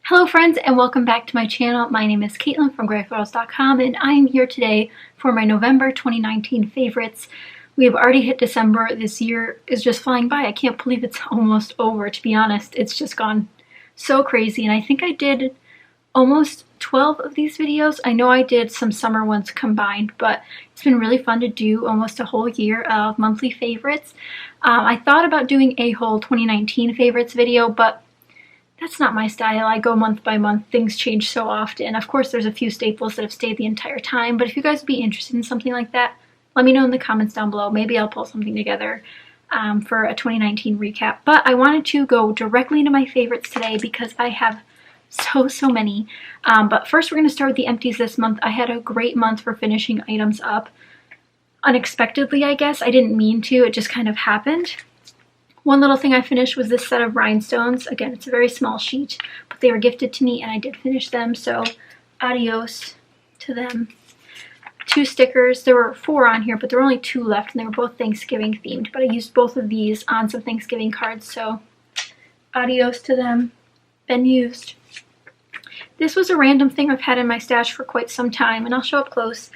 Hello friends and welcome back to my channel. My name is Caitlin from Florals.com and I am here today for my November 2019 favorites. We have already hit December. This year is just flying by. I can't believe it's almost over, to be honest. It's just gone so crazy, and I think I did almost 12 of these videos. I know I did some summer ones combined, but it's been really fun to do almost a whole year of monthly favorites. I thought about doing a whole 2019 favorites video, but that's not my style. I go month by month. Things change so often. Of course, there's a few staples that have stayed the entire time, but if you guys would be interested in something like that, let me know in the comments down below. Maybe I'll pull something together for a 2019 recap. But I wanted to go directly into my favorites today because I have so many. But first, we're going to start with the empties this month. I had a great month for finishing items up. Unexpectedly, I guess. I didn't mean to. It just kind of happened. One little thing I finished was this set of rhinestones. Again, it's a very small sheet, but they were gifted to me and I did finish them, so adios to them. 2 stickers. There were 4 on here, but there were only 2 left and they were both Thanksgiving themed, but I used both of these on some Thanksgiving cards, so adios to them. Been used. This was a random thing I've had in my stash for quite some time, and I'll show up close.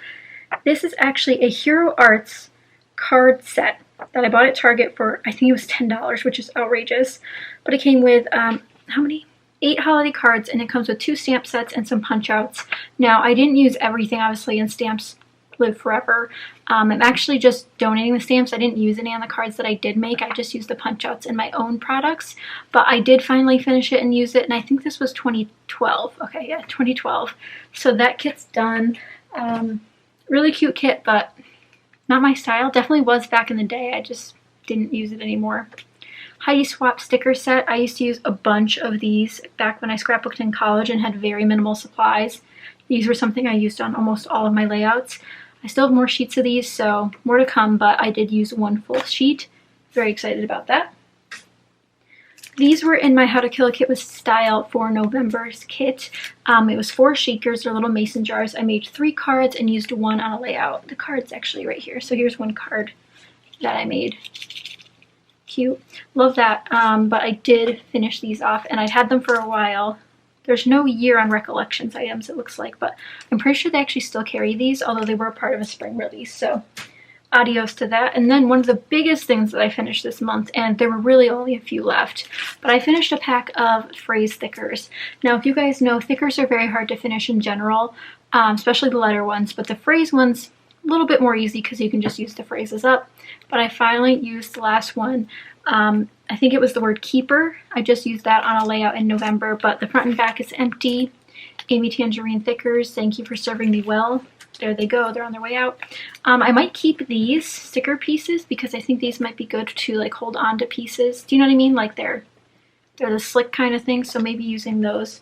This is actually a Hero Arts card set that I bought at Target for, I think it was $10, which is outrageous. But it came with, how many? 8 holiday cards, and it comes with 2 stamp sets and some punch outs. Now, I didn't use everything, obviously, and stamps live forever. I'm actually just donating the stamps. I didn't use any on the cards that I did make. I just used the punch outs in my own products. But I did finally finish it and use it, and I think this was 2012. Okay, yeah, 2012. So that kit's done. Really cute kit, but not my style. Definitely was back in the day. I just didn't use it anymore. Heidi Swap sticker set. I used to use a bunch of these back when I scrapbooked in college and had very minimal supplies. These were something I used on almost all of my layouts. I still have more sheets of these, so more to come, but I did use 1 full sheet. Very excited about that. These were in my How to Kill a Kit with Style for November's kit. It was 4 shakers, or little mason jars. I made 3 cards and used 1 on a layout. The card's actually right here. So here's 1 card that I made. Cute. Love that. But I did finish these off, and I'd had them for a while. There's no year on Recollections items, it looks like, but I'm pretty sure they actually still carry these, although they were a part of a spring release. So adios to that. And then one of the biggest things that I finished this month, and there were really only a few left, but I finished a pack of phrase stickers. Now, if you guys know, stickers are very hard to finish in general, especially the letter ones, but the phrase ones, a little bit more easy because you can just use the phrases up. But I finally used the last one. I think it was the word keeper. I just used that on a layout in November, but the front and back is empty. Amy Tangerine Thickers, thank you for serving me well. There they go, they're on their way out. I might keep these sticker pieces because I think these might be good to like hold on to pieces. Do you know what I mean? Like they're the slick kind of thing, so maybe using those.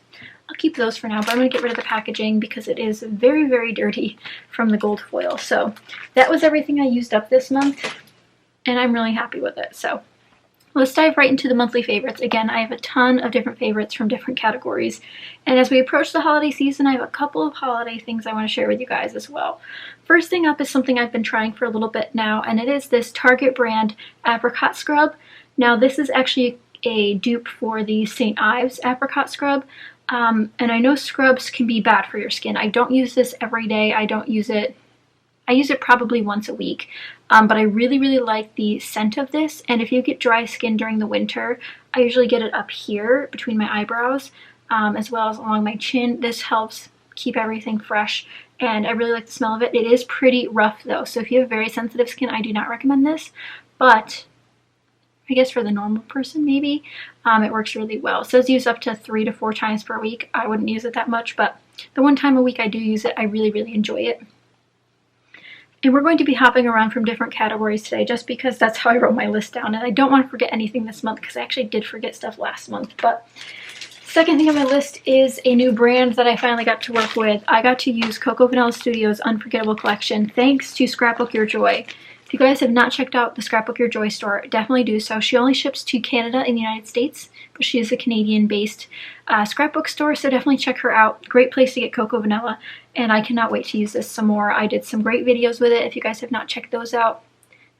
I'll keep those for now, but I'm going to get rid of the packaging because it is very dirty from the gold foil. So that was everything I used up this month, and I'm really happy with it. So let's dive right into the monthly favorites. Again, I have a ton of different favorites from different categories. And as we approach the holiday season, I have a couple of holiday things I want to share with you guys as well. First thing up is something I've been trying for a little bit now, and it is this Target brand apricot scrub. Now, this is actually a dupe for the St. Ives apricot scrub. And I know scrubs can be bad for your skin. I don't use this every day. I use it probably once a week, but I really like the scent of this. And if you get dry skin during the winter, I usually get it up here between my eyebrows, as well as along my chin. This helps keep everything fresh, and I really like the smell of it. It is pretty rough though, so if you have very sensitive skin, I do not recommend this, but I guess for the normal person maybe, it works really well. It says use up to 3 to 4 times per week. I wouldn't use it that much, but the 1 time a week I do use it, I really enjoy it. And we're going to be hopping around from different categories today just because that's how I wrote my list down, and I don't want to forget anything this month because I actually did forget stuff last month. But second thing on my list is a new brand that I finally got to work with. I got to use Coco Vanilla Studios' Unforgettable Collection thanks to Scrapbook Your Joy. If you guys have not checked out the Scrapbook Your Joy store, definitely do so. She only ships to Canada and the United States, but she is a Canadian-based scrapbook store, so definitely check her out. Great place to get Coco Vanilla, and I cannot wait to use this some more. I did some great videos with it. If you guys have not checked those out,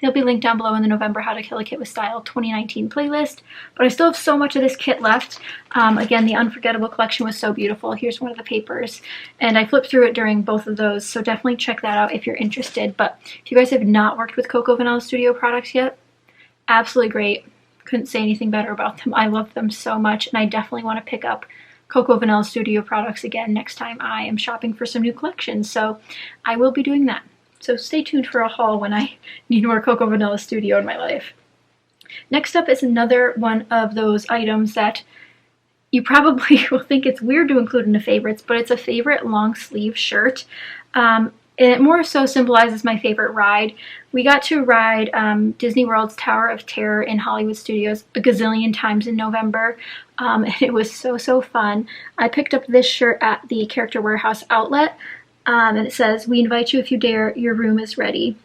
They'll be linked down below in the November How to Kill a Kit with Style 2019 playlist. But I still have so much of this kit left. Again, the Unforgettable collection was so beautiful. Here's one of the papers. And I flipped through it during both of those, so definitely check that out if you're interested. But if you guys have not worked with Coco Vanilla Studio products yet, absolutely great. Couldn't say anything better about them. I love them so much, and I definitely want to pick up Coco Vanilla Studio products again next time I am shopping for some new collections. So I will be doing that. So stay tuned for a haul when I need more Coco Vanilla Studio in my life. Next up is another one of those items that you probably will think it's weird to include in the favorites, but it's a favorite long sleeve shirt. And it more so symbolizes my favorite ride. We got to ride Disney World's Tower of Terror in Hollywood Studios a gazillion times in November, and it was so fun. I picked up this shirt at the Character Warehouse outlet. And it says, "We invite you if you dare, your room is ready.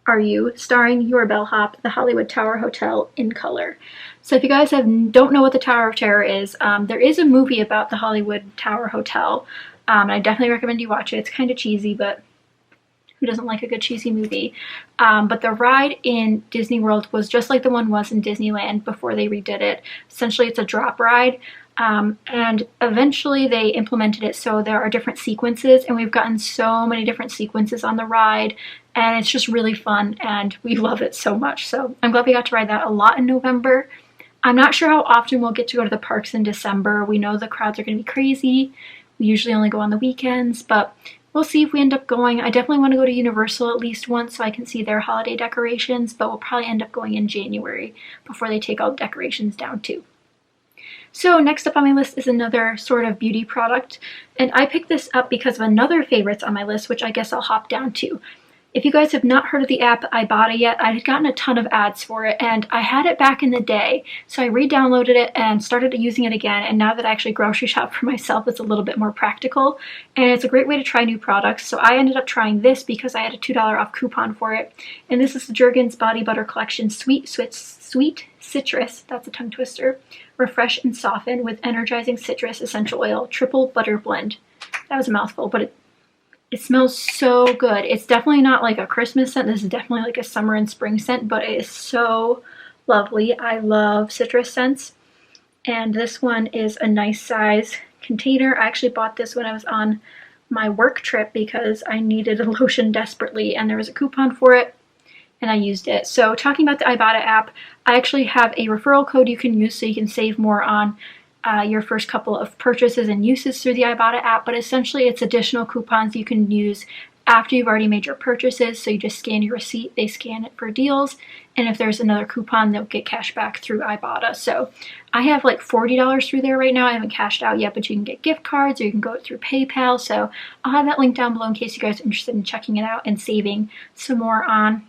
Are you?" Starring your bellhop, the Hollywood Tower Hotel in color. So if you guys don't know what the Tower of Terror is, there is a movie about the Hollywood Tower Hotel. And I definitely recommend you watch it. It's kind of cheesy, but who doesn't like a good cheesy movie? But the ride in Disney World was just like the one was in Disneyland before they redid it. Essentially, it's a drop ride. And eventually they implemented it so there are different sequences, and we've gotten so many different sequences on the ride, and it's just really fun, and we love it so much. So I'm glad we got to ride that a lot in November. I'm not sure how often we'll get to go to the parks in December. We know the crowds are going to be crazy. We usually only go on the weekends, but we'll see if we end up going. I definitely want to go to Universal at least once so I can see their holiday decorations, but we'll probably end up going in January before they take all the decorations down too. So next up on my list is another sort of beauty product, and I picked this up because of another favorites on my list, which I guess I'll hop down to. If you guys have not heard of the app IBOTTA yet, I had gotten a ton of ads for it, and I had it back in the day, so I re-downloaded it and started using it again, and now that I actually grocery shop for myself, it's a little bit more practical, and it's a great way to try new products. So I ended up trying this because I had a $2 off coupon for it, and this is the Jergens Body Butter Collection Sweet Citrus, that's a tongue twister, Refresh and Soften with Energizing Citrus Essential Oil Triple Butter Blend. That was a mouthful, but it smells so good. It's definitely not like a Christmas scent. This is definitely like a summer and spring scent, but it is so lovely. I love citrus scents. And this one is a nice size container. I actually bought this when I was on my work trip because I needed a lotion desperately, and there was a coupon for it, and I used it. So talking about the IBOTTA app, I actually have a referral code you can use so you can save more on your first couple of purchases and uses through the IBOTTA app, but essentially it's additional coupons you can use after you've already made your purchases. So you just scan your receipt, they scan it for deals, and if there's another coupon, they'll get cash back through IBOTTA. So I have like $40 through there right now. I haven't cashed out yet, but you can get gift cards or you can go through PayPal. So I'll have that link down below in case you guys are interested in checking it out and saving some more on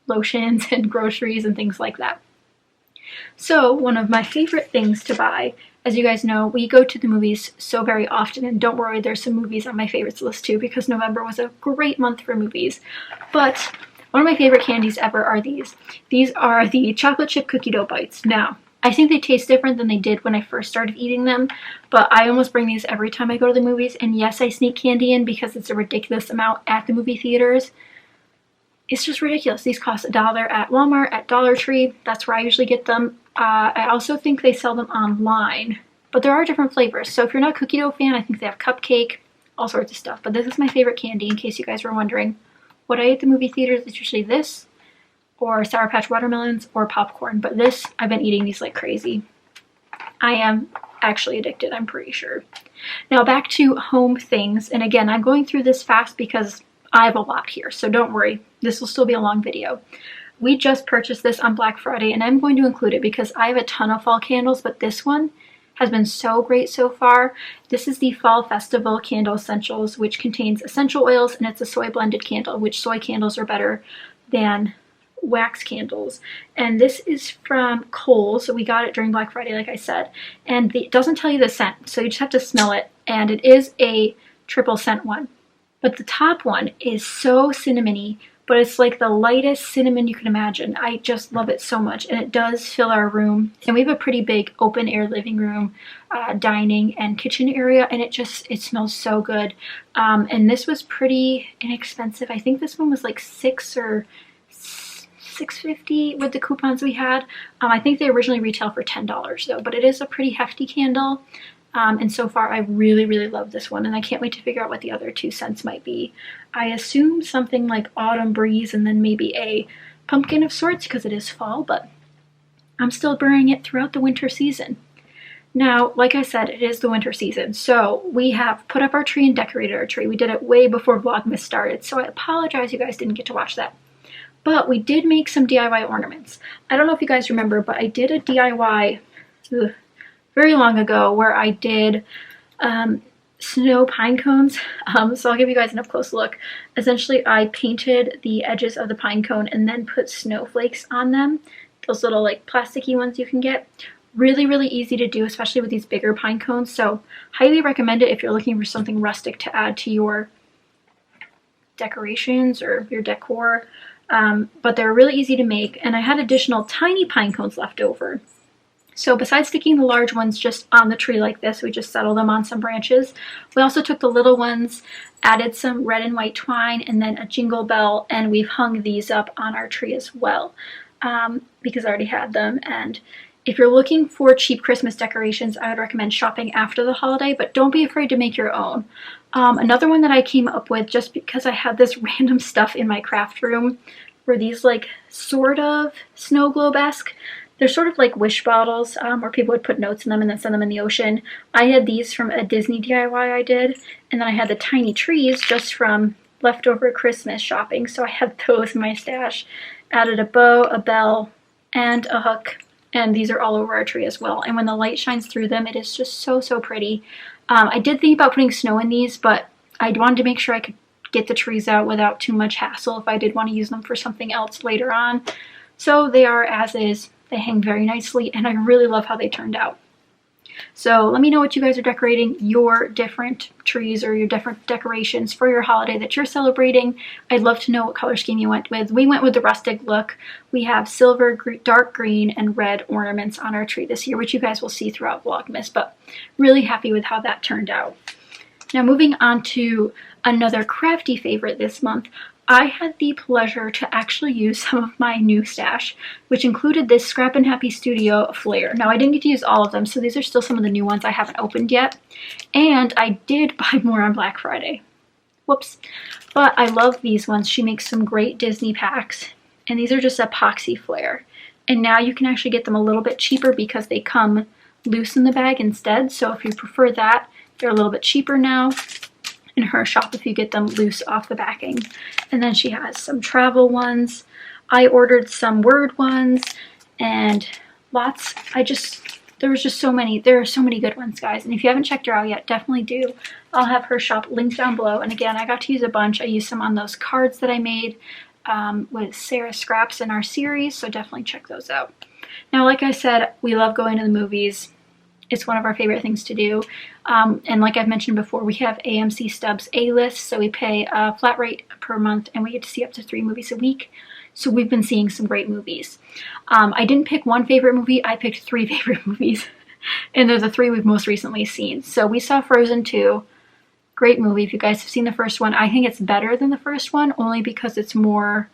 lotions and groceries and things like that. So one of my favorite things to buy, as you guys know, we go to the movies so very often, and don't worry, there's some movies on my favorites list too because November was a great month for movies. But one of my favorite candies ever are these. These are the chocolate chip cookie dough bites. Now, I think they taste different than they did when I first started eating them, but I almost bring these every time I go to the movies, and yes, I sneak candy in because it's a ridiculous amount at the movie theaters. It's just ridiculous. These cost $1 at Walmart, at Dollar Tree. That's where I usually get them. I also think they sell them online, but there are different flavors. So if you're not a cookie dough fan, I think they have cupcake, all sorts of stuff. But this is my favorite candy, in case you guys were wondering. What I eat at the movie theaters is usually this, or Sour Patch watermelons, or popcorn. But this, I've been eating these like crazy. I am actually addicted, I'm pretty sure. Now back to home things. And again, I'm going through this fast because I have a lot here, so don't worry. This will still be a long video. We just purchased this on Black Friday, and I'm going to include it because I have a ton of fall candles, but this one has been so great so far. This is the Fall Festival Candle Essentials, which contains essential oils, and it's a soy blended candle, which soy candles are better than wax candles. And this is from Kohl's, so we got it during Black Friday, like I said. And it doesn't tell you the scent, so you just have to smell it, and it is a triple scent one. But the top one is so cinnamony, but it's like the lightest cinnamon you can imagine. I just love it so much, and it does fill our room. And we have a pretty big open air living room, dining and kitchen area, and it smells so good. And this was pretty inexpensive. I think this one was like $6 or $6.50 with the coupons we had. I think they originally retail for $10 though, but it is a pretty hefty candle. And so far I really, really love this one, and I can't wait to figure out what the other 2 scents might be. I assume something like Autumn Breeze and then maybe a pumpkin of sorts because it is fall, but I'm still burning it throughout the winter season. Now, like I said, it is the winter season, so we have put up our tree and decorated our tree. We did it way before Vlogmas started, so I apologize you guys didn't get to watch that. But we did make some DIY ornaments. I don't know if you guys remember, but I did a DIY very long ago where I did snow pine cones. So I'll give you guys an up close look. Essentially, I painted the edges of the pine cone and then put snowflakes on them. Those little like plasticky ones you can get. Really, really easy to do, especially with these bigger pine cones. So highly recommend it if you're looking for something rustic to add to your decorations or your decor. But they're really easy to make, and I had additional tiny pine cones left over. So besides sticking the large ones just on the tree like this, we just settle them on some branches. We also took the little ones, added some red and white twine, and then a jingle bell, and we've hung these up on our tree as well because I already had them. And if you're looking for cheap Christmas decorations, I would recommend shopping after the holiday, but don't be afraid to make your own. Another one that I came up with just because I had this random stuff in my craft room were these like sort of snow globe-esque. They're sort of like wish bottles where people would put notes in them and then send them in the ocean. I had these from a Disney DIY I did, and then I had the tiny trees just from leftover Christmas shopping, so I had those in my stash. Added a bow, a bell, and a hook, and these are all over our tree as well. And when the light shines through them, it is just so, so pretty. I did think about putting snow in these, but I wanted to make sure I could get the trees out without too much hassle if I did want to use them for something else later on. So they are as is. They hang very nicely, and I really love how they turned out. So let me know what you guys are decorating, your different trees or your different decorations for your holiday that you're celebrating. I'd love to know what color scheme you went with. We went with the rustic look. We have silver, dark green, and red ornaments on our tree this year, which you guys will see throughout Vlogmas, but really happy with how that turned out. Now moving on to another crafty favorite this month, I had the pleasure to actually use some of my new stash, which included this Scrap and Happy Studio flare. Now I didn't get to use all of them, so these are still some of the new ones I haven't opened yet. And I did buy more on Black Friday. Whoops. But I love these ones. She makes some great Disney packs, and these are just epoxy flare. And now you can actually get them a little bit cheaper because they come loose in the bag instead. So if you prefer that, they're a little bit cheaper now in her shop if you get them loose off the backing. And then she has some travel ones. I ordered some word ones and lots. There was just so many. There are so many good ones, guys. And if you haven't checked her out yet, definitely do. I'll have her shop linked down below. And again, I got to use a bunch. I used some on those cards that I made with Sarah Scraps in our series, so definitely check those out. Now, like I said, we love going to the movies. It's one of our favorite things to do. And like I've mentioned before, we have AMC Stubs A-List, so we pay a flat rate per month and we get to see up to 3 movies a week. So we've been seeing some great movies. I didn't pick one favorite movie, I picked 3 favorite movies. And they're the 3 we've most recently seen. So we saw Frozen 2. Great movie. If you guys have seen the first one, I think it's better than the first one, only because it's more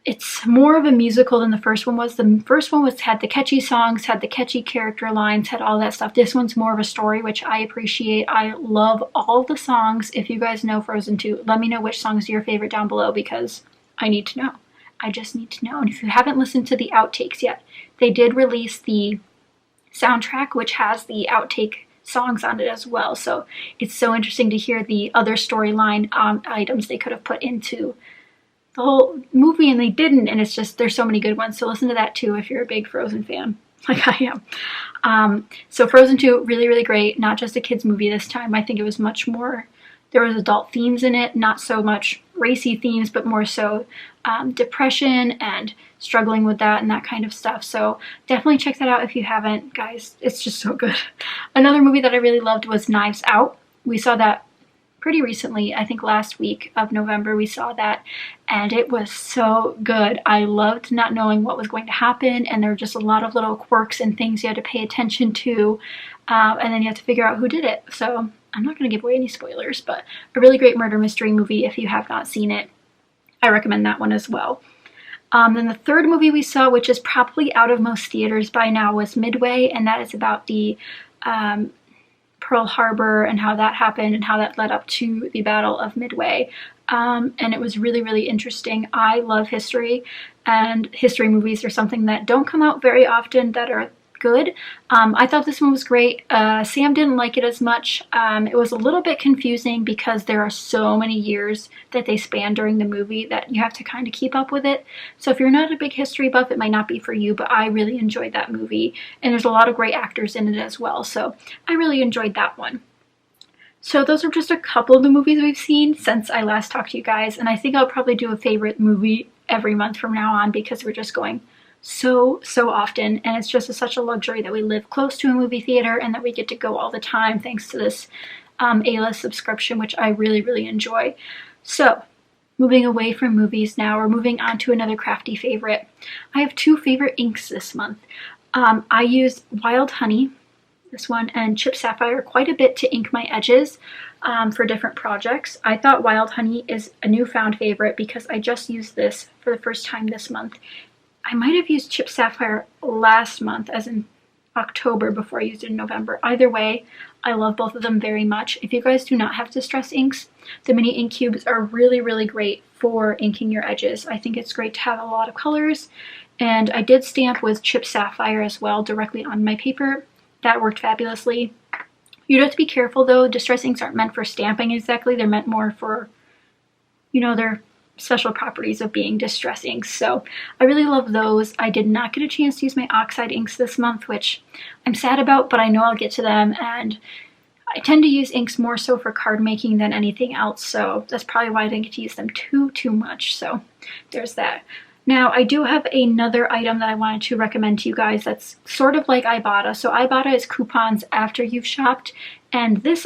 of a musical than the first one was. The first one had the catchy songs, had the catchy character lines, had all that stuff. This one's more of a story, which I appreciate. I love all the songs. If you guys know Frozen 2, let me know which songs are your favorite down below because I need to know. I just need to know. And if you haven't listened to the outtakes yet, they did release the soundtrack, which has the outtake songs on it as well. So it's so interesting to hear the other storyline items they could have put into the whole movie, and they didn't, and it's just, there's so many good ones. So listen to that too if you're a big Frozen fan like I am. So Frozen 2, really, really great. Not just a kids movie this time. I think it was much more, there was adult themes in it, not so much racy themes, but more so depression and struggling with that and that kind of stuff. So definitely check that out if you haven't, guys. It's just so good. Another movie that I really loved was Knives Out. We saw that pretty recently. I think last week of November we saw that, and it was so good. I loved not knowing what was going to happen, and there were just a lot of little quirks and things you had to pay attention to, and then you have to figure out who did it. So I'm not going to give away any spoilers, but a really great murder mystery movie if you have not seen it. I recommend that one as well. Then the third movie we saw, which is probably out of most theaters by now, was Midway, and that is about the Pearl Harbor and how that happened and how that led up to the Battle of Midway. And it was really, really interesting. I love history, and history movies are something that don't come out very often that are good. I thought this one was great. Sam didn't like it as much. It was a little bit confusing because there are so many years that they span during the movie that you have to kind of keep up with it. So if you're not a big history buff, it might not be for you, but I really enjoyed that movie, and there's a lot of great actors in it as well, so I really enjoyed that one. So those are just a couple of the movies we've seen since I last talked to you guys, and I think I'll probably do a favorite movie every month from now on because we're just going so often, and it's just such a luxury that we live close to a movie theater and that we get to go all the time thanks to this A-list subscription, which I really, really enjoy. So moving away from movies now, we're moving on to another crafty favorite. I have two favorite inks this month. I used Wild Honey, this one, and Chip Sapphire quite a bit to ink my edges for different projects. I thought Wild Honey is a newfound favorite because I just used this for the first time this month. I might have used Chip Sapphire last month, as in October, before I used it in November. Either way, I love both of them very much. If you guys do not have distress inks, the mini ink cubes are really, really great for inking your edges. I think it's great to have a lot of colors, and I did stamp with Chip Sapphire as well directly on my paper. That worked fabulously. You'd have to be careful though. Distress inks aren't meant for stamping exactly. They're meant more for, you know, their special properties of being distress inks. So I really love those. I did not get a chance to use my oxide inks this month, which I'm sad about, but I know I'll get to them, and I tend to use inks more so for card making than anything else, so that's probably why I didn't get to use them too much. So there's that. Now, I do have another item that I wanted to recommend to you guys that's sort of like IBOTTA. So IBOTTA is coupons after you've shopped, and this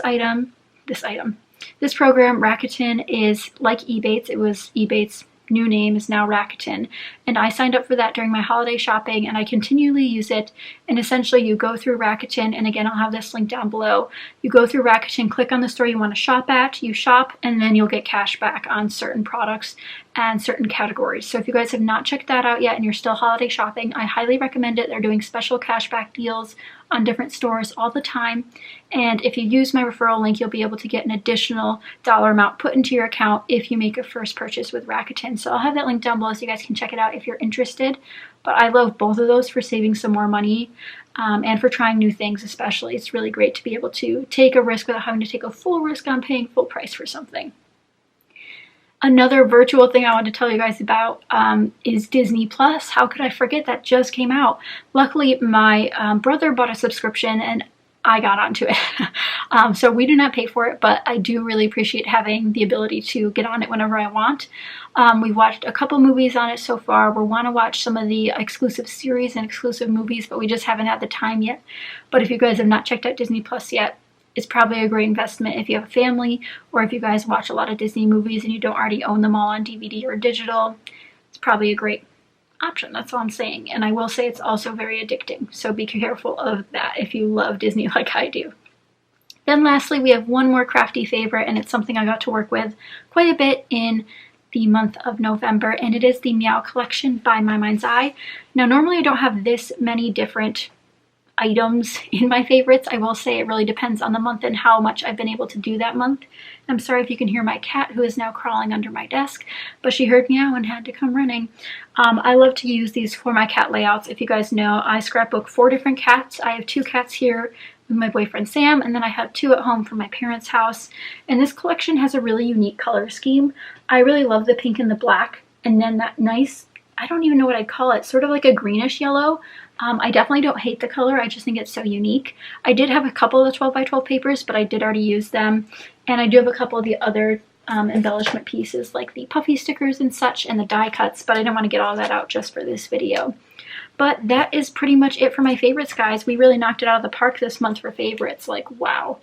program, Rakuten, is like Ebates. It was Ebates' new name is now Rakuten, and I signed up for that during my holiday shopping, and I continually use it. And essentially you go through Rakuten, and again, I'll have this link down below. You go through Rakuten, click on the store you want to shop at, you shop, and then you'll get cash back on certain products and certain categories. So if you guys have not checked that out yet and you're still holiday shopping, I highly recommend it. They're doing special cashback deals on different stores all the time, and if you use my referral link, you'll be able to get an additional dollar amount put into your account if you make a first purchase with Rakuten. So I'll have that link down below so you guys can check it out if you're interested. But I love both of those for saving some more money and for trying new things especially. It's really great to be able to take a risk without having to take a full risk on paying full price for something. Another virtual thing I want to tell you guys about is Disney Plus. How could I forget? That just came out. Luckily, my brother bought a subscription and I got onto it. So we do not pay for it, but I do really appreciate having the ability to get on it whenever I want. We've watched a couple movies on it so far. We want to watch some of the exclusive series and exclusive movies, but we just haven't had the time yet. But if you guys have not checked out Disney Plus yet, it's probably a great investment if you have a family, or if you guys watch a lot of Disney movies and you don't already own them all on DVD or digital. It's probably a great option. That's all I'm saying. And I will say it's also very addicting, so be careful of that if you love Disney like I do. Then lastly, we have one more crafty favorite, and it's something I got to work with quite a bit in the month of November, and it is the Meow Collection by My Mind's Eye. Now, normally I don't have this many different items in my favorites. I will say it really depends on the month and how much I've been able to do that month. I'm sorry if you can hear my cat, who is now crawling under my desk, but she heard meow and had to come running. I love to use these for my cat layouts. If you guys know, I scrapbook 4 different cats. I have 2 cats here with my boyfriend Sam, and then I have 2 at home from my parents' house. And this collection has a really unique color scheme. I really love the pink and the black, and then that nice, I don't even know what I'd call it, sort of like a greenish yellow. I definitely don't hate the color, I just think it's so unique. I did have a couple of the 12 by 12 papers, but I did already use them. And I do have a couple of the other embellishment pieces, like the puffy stickers and such, and the die cuts, but I didn't want to get all that out just for this video. But that is pretty much it for my favorites, guys. We really knocked it out of the park this month for favorites, like wow.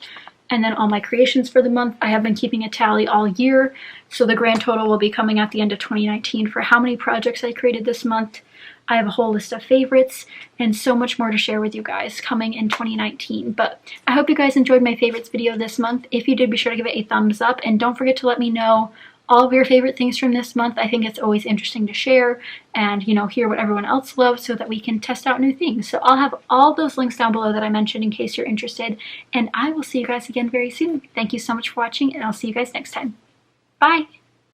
And then all my creations for the month, I have been keeping a tally all year, so the grand total will be coming at the end of 2019 for how many projects I created this month. I have a whole list of favorites and so much more to share with you guys coming in 2019. But I hope you guys enjoyed my favorites video this month. If you did, be sure to give it a thumbs up, and don't forget to let me know all of your favorite things from this month. I think it's always interesting to share and, you know, hear what everyone else loves so that we can test out new things. So I'll have all those links down below that I mentioned in case you're interested, and I will see you guys again very soon. Thank you so much for watching, and I'll see you guys next time. Bye!